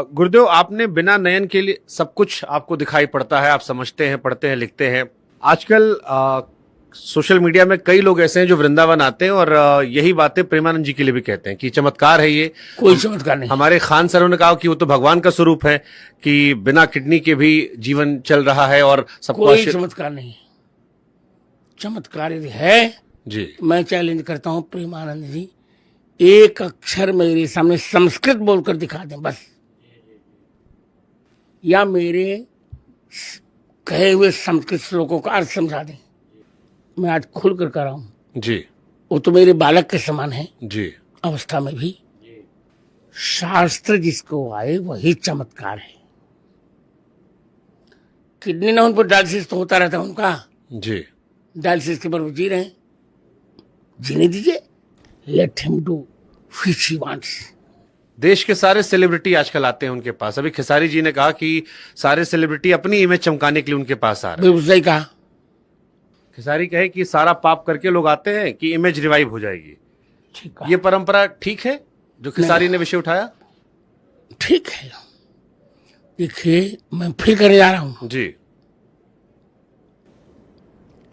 गुरुदेव, आपने बिना नयन के लिए सब कुछ आपको दिखाई पड़ता है, आप समझते हैं, पढ़ते हैं, लिखते हैं। आजकल सोशल मीडिया में कई लोग ऐसे हैं जो वृंदावन आते हैं और यही बातें प्रेमानंद जी के लिए भी कहते हैं कि चमत्कार है ये। कोई चमत्कार नहीं। हमारे खान सरों ने कहा कि वो तो भगवान का स्वरूप है, कि बिना किडनी के भी जीवन चल रहा है और सबको कोई चमत्कार नहीं। चमत्कार यदि है जी, मैं चैलेंज करता हूं प्रेमानंद जी, एक अक्षर मेरे सामने संस्कृत बोलकर दिखा दें बस, या मेरे कहे हुए संस्कृत श्लोकों का अर्थ समझा दें। मैं आज खुलकर कर रहा हूं जी, वो तो मेरे बालक के समान है जी, अवस्था में भी। शास्त्र जिसको आए वही चमत्कार है। किडनी ना उन पर डायलिसिस तो होता रहता है उनका, जी, डायलिसिस के पर वो जी रहे हैं, जीने दीजिए। Let him do which he wants. देश के सारे सेलिब्रिटी आजकल आते हैं उनके पास। अभी खेसारी जी ने कहा कि सारे सेलिब्रिटी अपनी इमेज चमकाने के लिए उनके पास आ रहे हैं। बिल्कुल सही कहा। खेसारी कहे कि सारा पाप करके लोग आते हैं कि इमेज रिवाइव हो जाएगी। ठीक है, ये परंपरा ठीक है जो खेसारी ने विषय उठाया? ठीक है। देखिए, मैं फिर करे जा रहा हूं। जी,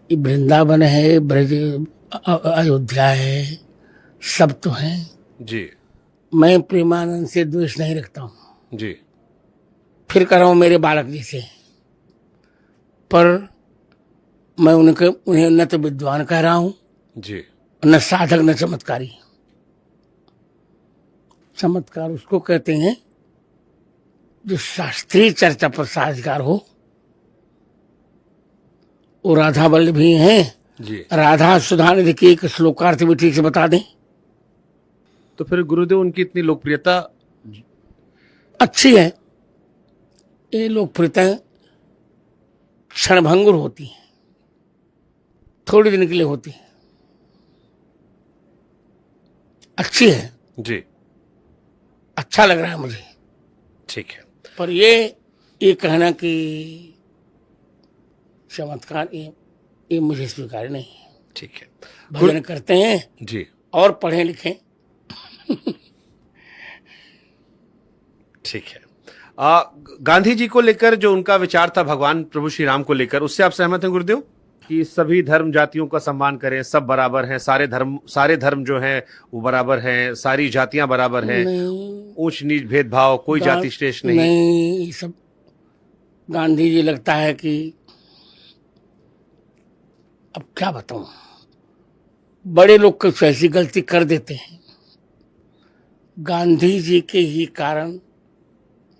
ये वृंदावन है, ब्रज, अयोध्या है, सब तो हैं। जी, मैं प्रेमानंद से द्वेष नहीं रखता हूं। जी, फिर कर रहा हूं मेरे बालक जैसे, पर मैं उन्हें न तो विद्वान कह रहा हूं, जी, न साधक, न चमत्कारी। चमत्कार उसको कहते हैं जो शास्त्रीय चर्चा पर साझगार हो। वो राधा वल्लभी हैं, जी। राधा सुधा निधि के एक श्लोकार्थ भी ठीक से बता दें। तो फिर गुरुदेव उनकी इतनी लोकप्रियता अच्छी है। ये लोकप्रियता क्षणभंगुर होती है, थोड़ी दिन के लिए होती है। अच्छी है, जी, अच्छा लग रहा है मुझे। ठीक है। पर ये कहना कि चमत्कार, ये मुझे स्वीकार नहीं है। ठीक है। भजन करते हैं जी, और पढ़े लिखें। ठीक है। गांधी जी को लेकर जो उनका विचार था भगवान प्रभु श्री राम को लेकर, उससे आप सहमत हैं गुरुदेव कि सभी धर्म जातियों का सम्मान करें, सब बराबर हैं, सारे धर्म जो हैं वो बराबर हैं, सारी जातियां बराबर हैं, ऊंच नीच भेदभाव, कोई जाति श्रेष्ठ नहीं? नहीं, ये सब गांधी जी लगता है कि अब क्या बताऊं, बड़े लोग कुछ ऐसी गलती कर देते हैं। गांधी जी के ही कारण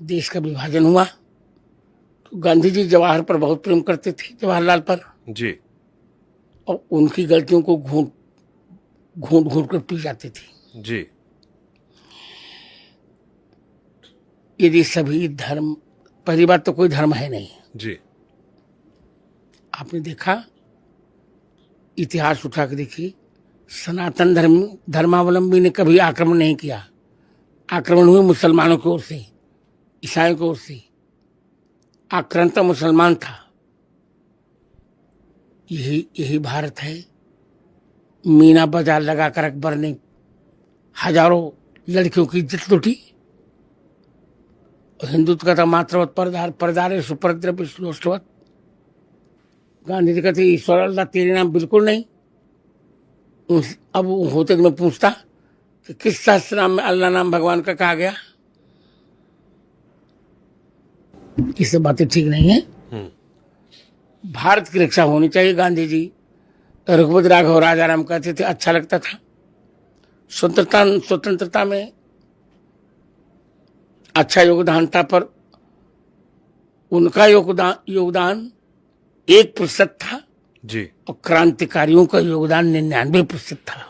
देश का विभाजन हुआ। तो गांधी जी जवाहर पर बहुत प्रेम करते थे, जवाहरलाल पर, जी, और उनकी गलतियों को घूंट घूंट कर पी जाते थे। जी, यदि सभी धर्म, पहली बात तो कोई धर्म है नहीं। जी, आपने देखा, इतिहास उठा के देखिए, सनातन धर्मावलंबी ने कभी आक्रमण नहीं किया। आक्रमण हुए मुसलमानों की ओर से, ईसाइयों की ओर से। आक्रांता मुसलमान था। यही भारत है। मीना बाजार लगाकर अकबर ने हजारों लड़कियों की इज्जत लूटी। हिंदुत्व का था मात्रवत परदारे सुपरद्रव्य श्लोष्टवत। गांधी जी कहते ईश्वर अल्लाह तेरे नाम बिल्कुल नहीं। अब होते तो मैं पूछता कि किस शास्त्र नाम में अल्लाह नाम भगवान का कहा गया? ये सब बातें ठीक नहीं है। भारत की रक्षा होनी चाहिए। गांधी जी रघुपति राघव राजाराम कहते थे, अच्छा लगता था। स्वतंत्रता में अच्छा योगदान था, पर उनका योगदान 1% था जी, और क्रांतिकारियों का योगदान 99% था।